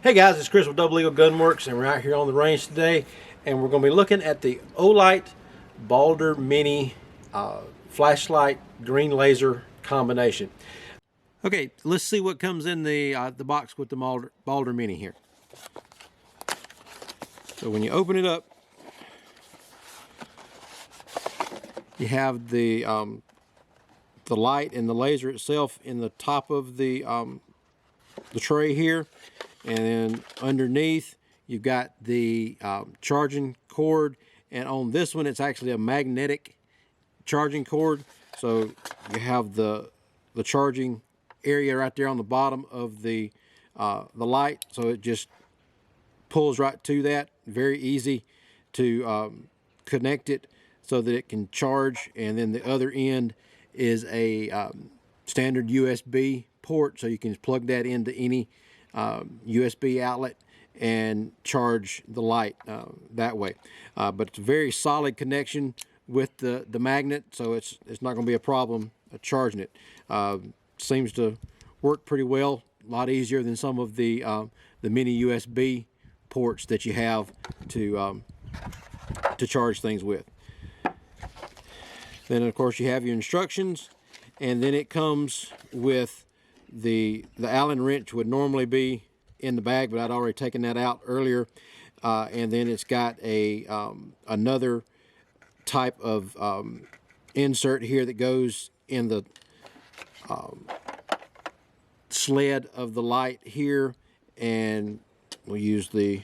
Hey guys, it's Chris with Double Eagle Gunworks, and we're out here on the range today, and we're going to be looking at the Olight Baldr Mini Flashlight Green Laser combination. Okay, let's see what comes in the box with the Baldr Mini here. So when you open it up, you have the light and the laser itself in the top of the tray here. And then underneath, you've got the charging cord, and on this one, it's actually a magnetic charging cord. So you have the charging area right there on the bottom of the light. So it just pulls right to that. Very easy to connect it so that it can charge. And then the other end is a standard USB port, so you can plug that into any USB outlet and charge the light that way. But it's a very solid connection with the magnet, so it's not going to be a problem charging it. Seems to work pretty well, a lot easier than some of the mini USB ports that you have to charge things with. Then of course you have your instructions, and then it comes with the Allen wrench would normally be in the bag, but I'd already taken that out earlier. And then it's got a another type of insert here that goes in the sled of the light here, and we'll use the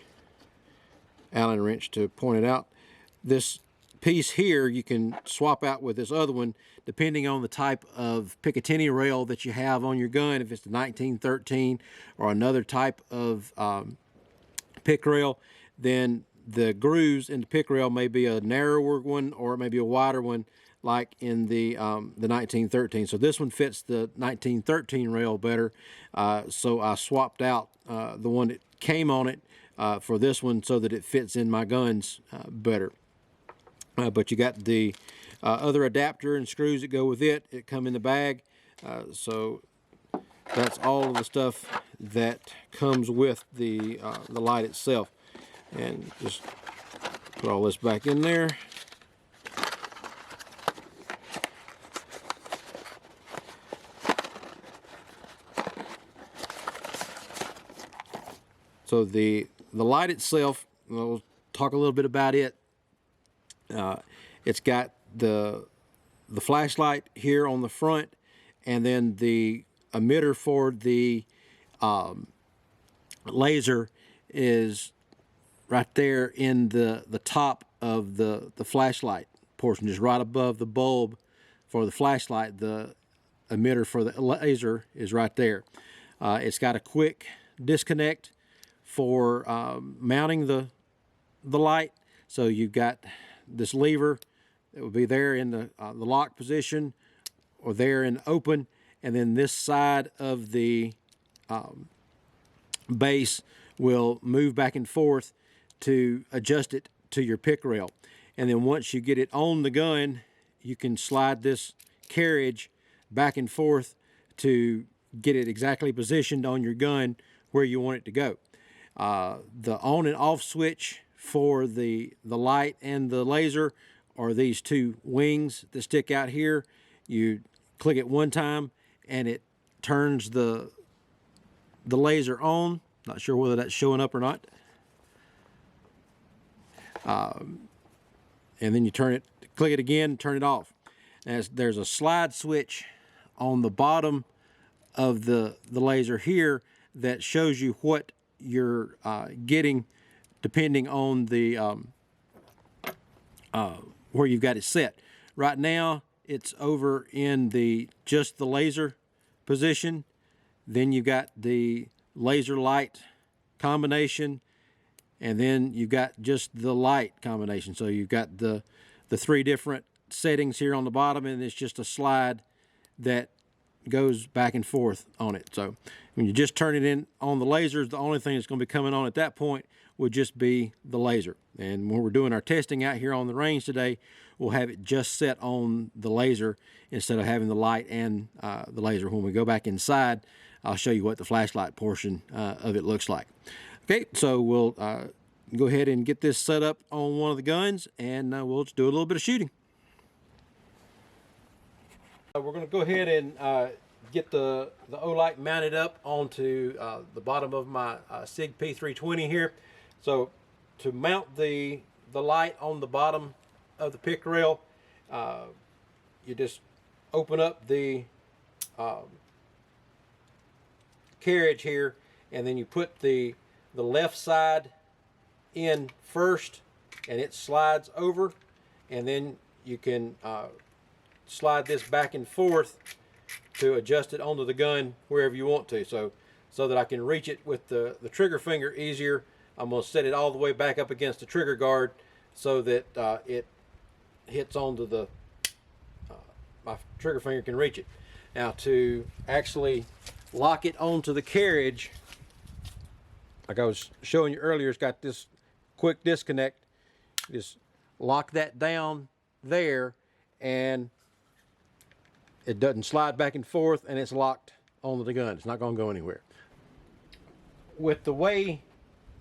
Allen wrench to point it out. This piece here you can swap out with this other one depending on the type of Picatinny rail that you have on your gun. If it's the 1913 or another type of pick rail, then the grooves in the pick rail may be a narrower one or it may be a wider one, like in the 1913. So this one fits the 1913 rail better, so I swapped out the one that came on it for this one so that it fits in my guns better. But you got the other adapter and screws that go with it. It come in the bag. So that's all of the stuff that comes with the light itself. And just put all this back in there. So the light itself, we'll talk a little bit about it. It's got the flashlight here on the front, and then the emitter for the laser is right there in the top of the flashlight portion, just right above the bulb for the flashlight. The emitter for the laser is right there. It's got a quick disconnect for mounting the light. So you've got this lever that will be there in the lock position or there in open, and then this side of the base will move back and forth to adjust it to your pick rail. And then once you get it on the gun, you can slide this carriage back and forth to get it exactly positioned on your gun where you want it to go. The on and off switch for the light and the laser are these two wings that stick out here. You click it one time and it turns the laser on. Not sure whether that's showing up or not. And then you turn it, click it again, turn it off. As there's a slide switch on the bottom of the laser here that shows you what you're getting depending on the where you've got it set. Right now it's over in just the laser position. Then you've got the laser light combination, and then you've got just the light combination. So you've got the three different settings here on the bottom, and it's just a slide that goes back and forth on it. So when you just turn it in on the lasers, the only thing that's going to be coming on at that point would just be the laser. And when we're doing our testing out here on the range today, we'll have it just set on the laser instead of having the light and the laser. When we go back inside, I'll show you what the flashlight portion of it looks like. Okay, so we'll go ahead and get this set up on one of the guns, and we'll just do a little bit of shooting. We're going to go ahead and get the Olight mounted up onto the bottom of my Sig P320 here. So to mount the light on the bottom of the pick rail, you just open up the carriage here, and then you put the left side in first, and it slides over, and then you can slide this back and forth to adjust it onto the gun wherever you want to. So that I can reach it with the trigger finger easier, I'm going to set it all the way back up against the trigger guard so that it hits onto the my trigger finger can reach it. Now to actually lock it onto the carriage, like I was showing you earlier, it's got this quick disconnect. Just lock that down there, and it doesn't slide back and forth, and it's locked onto the gun. It's not going to go anywhere. With the way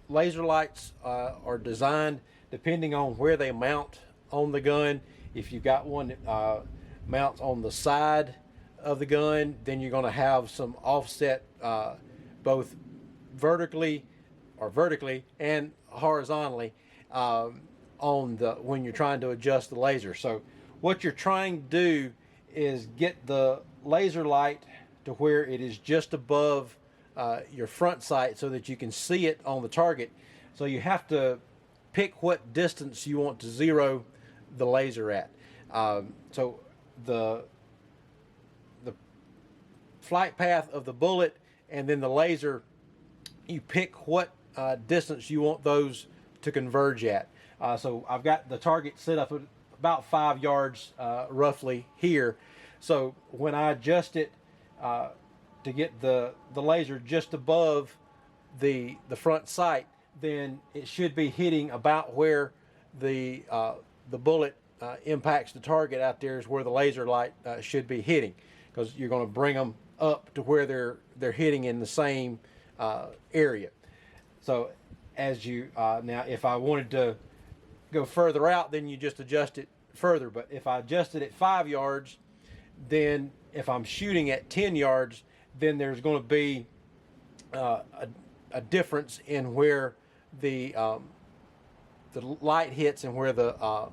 laser lights are designed, depending on where they mount on the gun, if you've got one that mounts on the side of the gun, then you're going to have some offset both vertically and horizontally on the when you're trying to adjust the laser. So what you're trying to do is get the laser light to where it is just above your front sight so that you can see it on the target. So you have to pick what distance you want to zero the laser at. So the flight path of the bullet and then the laser, you pick what distance you want those to converge at. So I've got the target set up at about 5 yards roughly here. So when I adjust it to get the laser just above the front sight, then it should be hitting about where the bullet impacts the target out there is where the laser light should be hitting, because you're going to bring them up to where they're hitting in the same area. So as you now, if I wanted to go further out, then you just adjust it further. But if I adjust it at 5 yards, then if I'm shooting at 10 yards, then there's going to be a difference in where the light hits and where the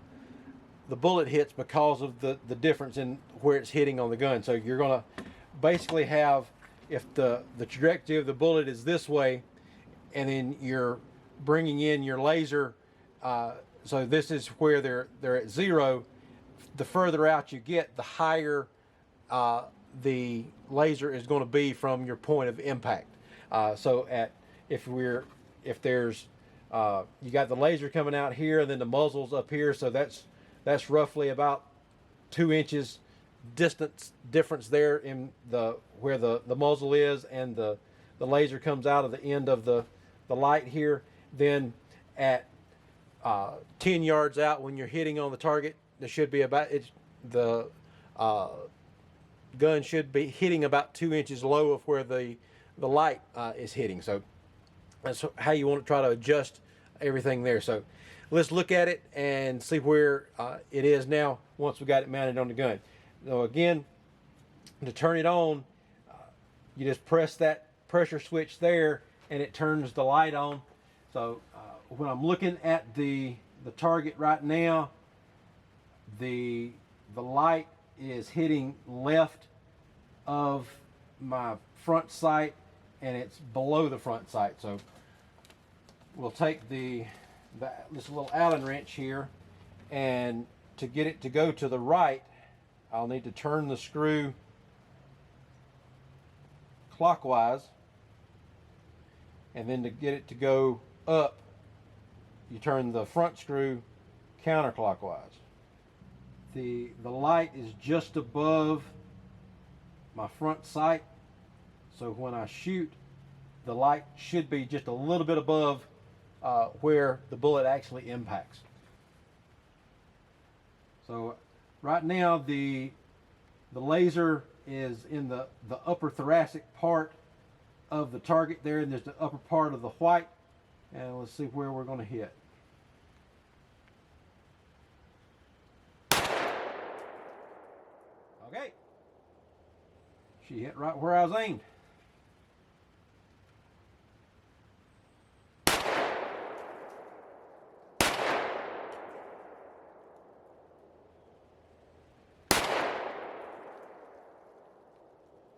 bullet hits, because of the difference in where it's hitting on the gun. So you're going to basically have, if the trajectory of the bullet is this way, and then you're bringing in your laser, so this is where they're at zero. The further out you get, the higher the laser is going to be from your point of impact. So if there's you got the laser coming out here, and then the muzzle's up here, so that's roughly about 2 inches distance difference there in where the muzzle is, and the laser comes out of the end of the light here. Then at 10 yards out, when you're hitting on the target, there should be about the gun should be hitting about 2 inches low of where the light is hitting. So that's how you want to try to adjust everything there. So let's look at it and see where it is now once we got it mounted on the gun. So again, to turn it on, you just press that pressure switch there, and it turns the light on. So when I'm looking at the target right now, the light is hitting left of my front sight, and it's below the front sight. So we'll take this little Allen wrench here, and to get it to go to the right, I'll need to turn the screw clockwise, and then to get it to go up, you turn the front screw counterclockwise. The light is just above my front sight, so when I shoot, the light should be just a little bit above where the bullet actually impacts. So right now the laser is in the upper thoracic part of the target there, and there's the upper part of the white and let's see where we're going to hit. Okay, she hit right where I was aimed.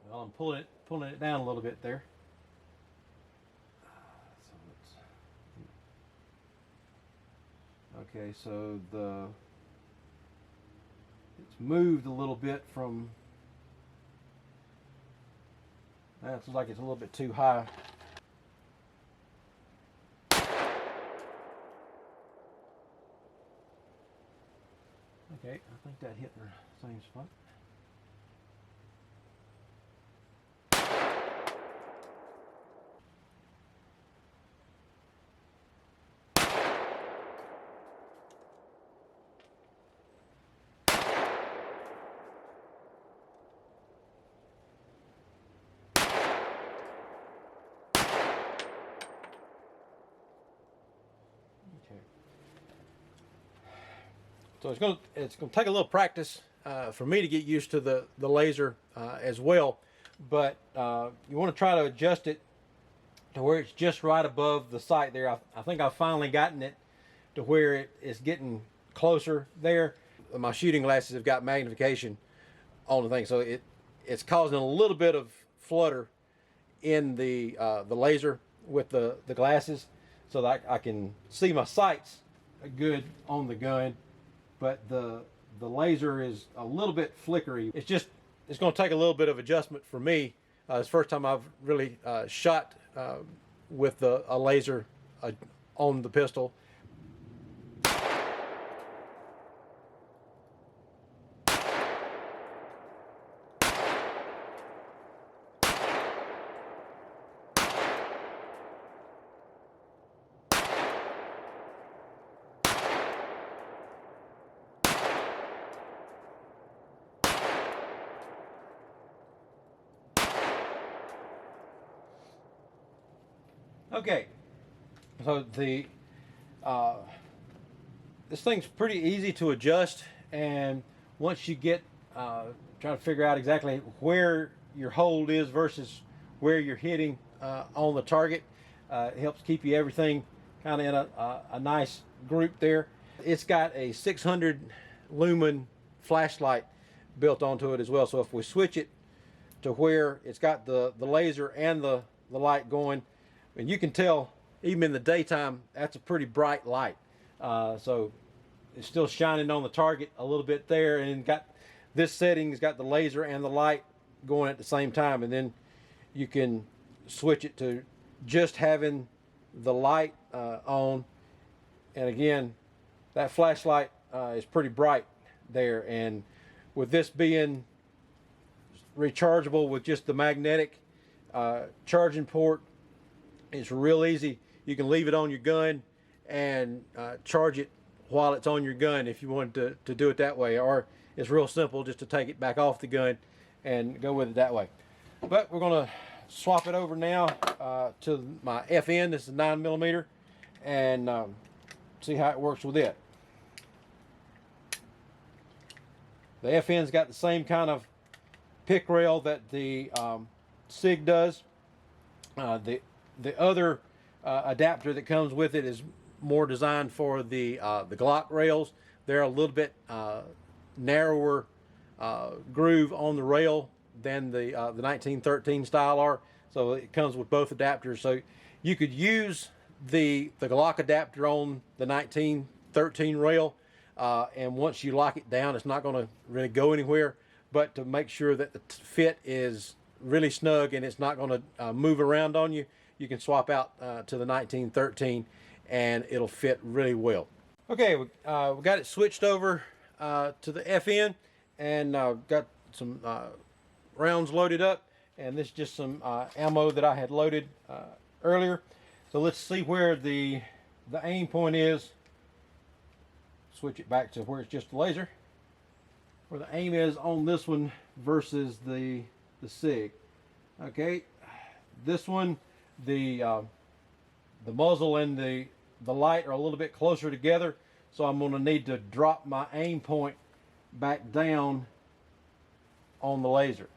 Well, I'm pulling it down a little bit there. Okay, so it's moved a little bit from. That looks like it's a little bit too high. Okay, I think that hit in the same spot. Okay. So it's gonna take a little practice for me to get used to the laser as well, but you want to try to adjust it to where it's just right above the sight there. I think I've finally gotten it to where it's getting closer there. My shooting glasses have got magnification on the thing, so it's causing a little bit of flutter in the laser with the glasses, so that I can see my sights good on the gun, but the laser is a little bit flickery. It's going to take a little bit of adjustment for me. It's the first time I've really shot with a laser on the pistol. Okay, so this thing's pretty easy to adjust, and once you get trying to figure out exactly where your hold is versus where you're hitting on the target, it helps keep you everything kind of in a nice group there. It's got a 600 lumen flashlight built onto it as well, so if we switch it to where it's got the laser and the light going, and you can tell even in the daytime that's a pretty bright light, so it's still shining on the target a little bit there, and got this setting's got the laser and the light going at the same time, and then you can switch it to just having the light on, and again that flashlight is pretty bright there, and with this being rechargeable with just the magnetic charging port, it's real easy. You can leave it on your gun and charge it while it's on your gun if you wanted to do it that way, or it's real simple just to take it back off the gun and go with it that way. But we're going to swap it over now to my FN. This is 9mm, and see how it works with it. The FN's got the same kind of pick rail that the Sig does. The other adapter that comes with it is more designed for the Glock rails. They're a little bit narrower groove on the rail than the 1913 style are, so it comes with both adapters. So you could use the Glock adapter on the 1913 rail, and once you lock it down, it's not going to really go anywhere. But to make sure that the fit is really snug and it's not going to move around on you, you can swap out to the 1913 and it'll fit really well. Okay, we got it switched over to the FN, and got some rounds loaded up, and this is just some ammo that I had loaded earlier. So let's see where the aim point is. Switch it back to where it's just a laser. Where the aim is on this one versus the Sig. Okay, this one, the the muzzle and the light are a little bit closer together, so I'm going to need to drop my aim point back down on the laser.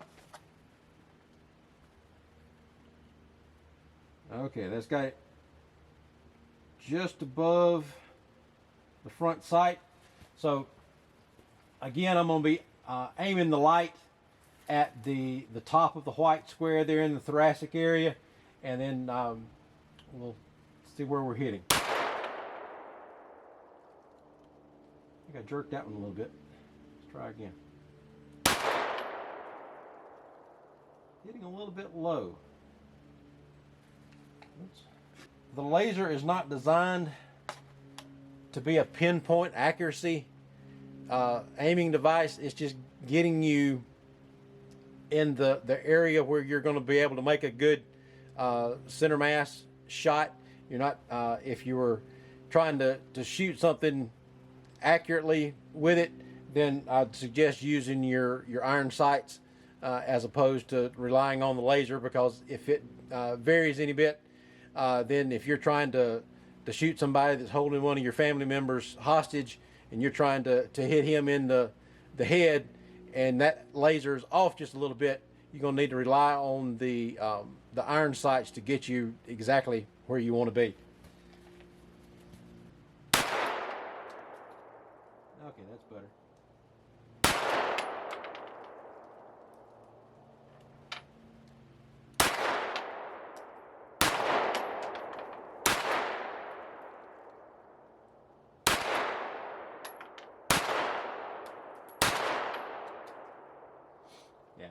Okay, that's got it just above the front sight. So again, I'm going to be aiming the light at the top of the white square there in the thoracic area, and then we'll see where we're hitting. I think I jerked that one a little bit. Let's try again. Hitting a little bit low. Oops. The laser is not designed to be a pinpoint accuracy aiming device. It's just getting you in the area where you're going to be able to make a good center mass shot. You're not, if you were trying to shoot something accurately with it, then I'd suggest using your iron sights as opposed to relying on the laser, because if it varies any bit, then if you're trying to shoot somebody that's holding one of your family members hostage and you're trying to hit him in the head, and that laser is off just a little bit, you're going to need to rely on the iron sights to get you exactly where you want to be. Okay, that's better. Yeah.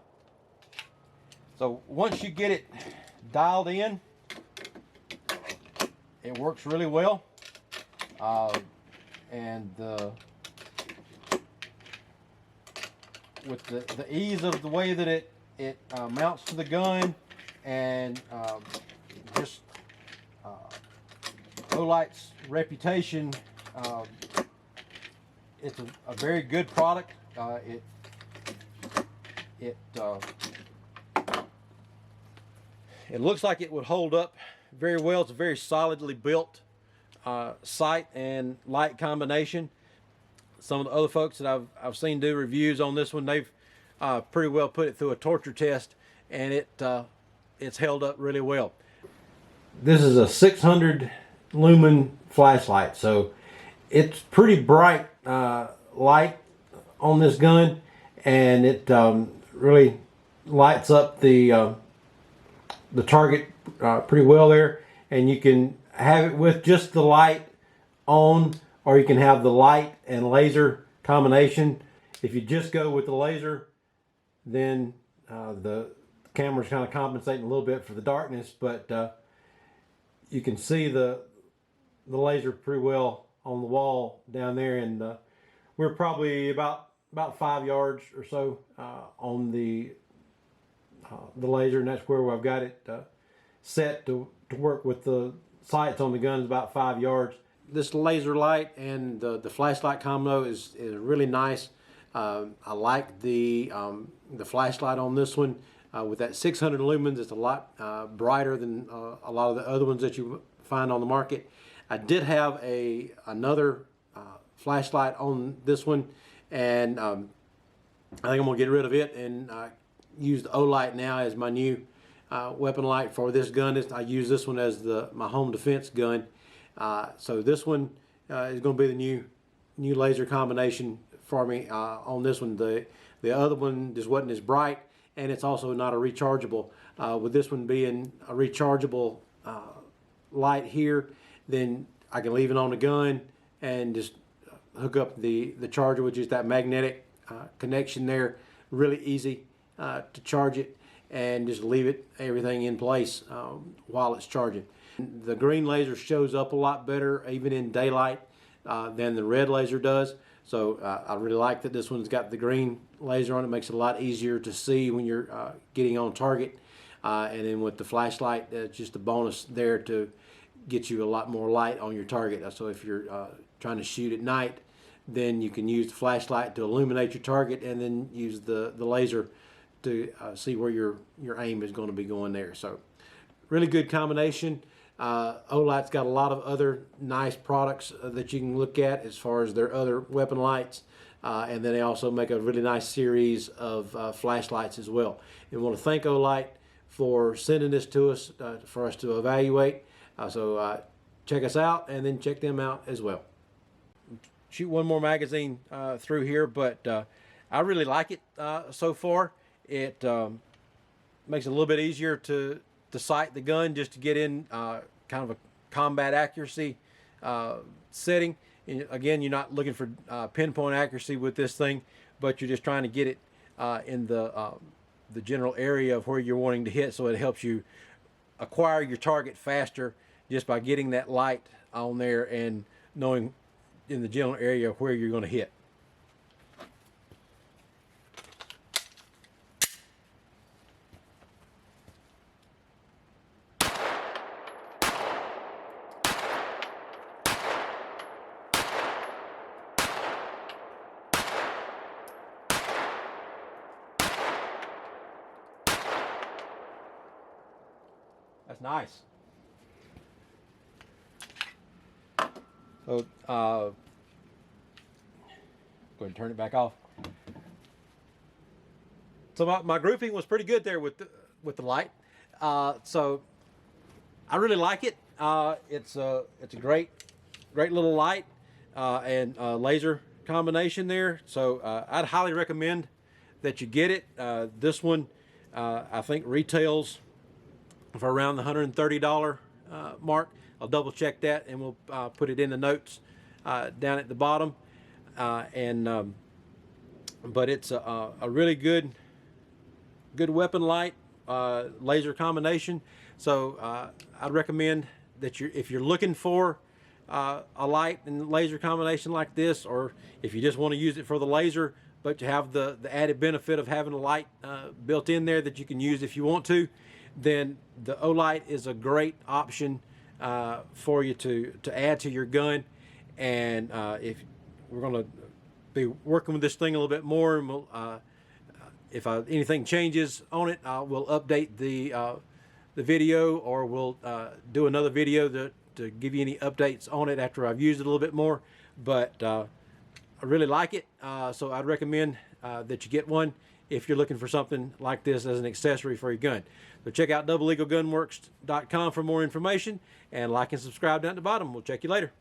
So once you get it dialed in, it works really well. And with the ease of the way that it mounts to the gun, and just Olight's reputation, it's a very good product. It looks like it would hold up very well. It's a very solidly built sight and light combination. Some of the other folks that I've seen do reviews on this one, they've pretty well put it through a torture test, and it's held up really well. This is a 600 lumen flashlight, so it's pretty bright light on this gun, and it really lights up the target pretty well there. And you can have it with just the light on, or you can have the light and laser combination. If you just go with the laser, then the camera's kind of compensating a little bit for the darkness, but you can see the laser pretty well on the wall down there, and we're probably about 5 yards or so on the laser, and that's where I've got it set to work with the sights on the gun, is about 5 yards. This laser light and the flashlight combo is really nice. I like the flashlight on this one. With that 600 lumens, it's a lot brighter than a lot of the other ones that you find on the market. I did have another flashlight on this one, and I think I'm gonna get rid of it and use the Olight now as my new weapon light for this gun. I use this one as my home defense gun. So this one is going to be the new laser combination for me on this one. The other one just wasn't as bright, and it's also not a rechargeable. With this one being a rechargeable light here, then I can leave it on the gun and just hook up the charger, which is that magnetic connection there. Really easy to charge it, and just leave everything in place while it's charging. The green laser shows up a lot better even in daylight than the red laser does. So I really like that this one's got the green laser on it. It makes it a lot easier to see when you're getting on target. And then with the flashlight, it's just a bonus there to get you a lot more light on your target. So if you're trying to shoot at night, then you can use the flashlight to illuminate your target, and then use the laser to see where your aim is going to be going there. So really good combination. Olight's got a lot of other nice products that you can look at as far as their other weapon lights. And then they also make a really nice series of flashlights as well. And we want to thank Olight for sending this to us for us to evaluate. So check us out and then check them out as well. Shoot one more magazine through here, but I really like it so far. It makes it a little bit easier to sight the gun, just to get in kind of a combat accuracy setting. And again, you're not looking for pinpoint accuracy with this thing, but you're just trying to get it in the general area of where you're wanting to hit, so it helps you acquire your target faster just by getting that light on there and knowing in the general area where you're going to hit. That's nice. So, go ahead and turn it back off. So my grouping was pretty good there with the light. So I really like it. It's a great little light and laser combination there. So I'd highly recommend that you get it. This one I think retails for around the $130 mark. I'll double check that and we'll put it in the notes down at the bottom. But it's a really good weapon light laser combination. So I'd recommend that if you're looking for a light and laser combination like this, or if you just want to use it for the laser but you have the added benefit of having a light built in there that you can use if you want to, then the Olight is a great option for you to add to your gun. And if we're going to be working with this thing a little bit more, and we'll, if anything changes on it, we'll update the video, or we'll do another video to give you any updates on it after I've used it a little bit more. But I really like it, so I'd recommend that you get one if you're looking for something like this as an accessory for your gun. So check out doubleeaglegunworks.com for more information, and like and subscribe down at the bottom. We'll check you later.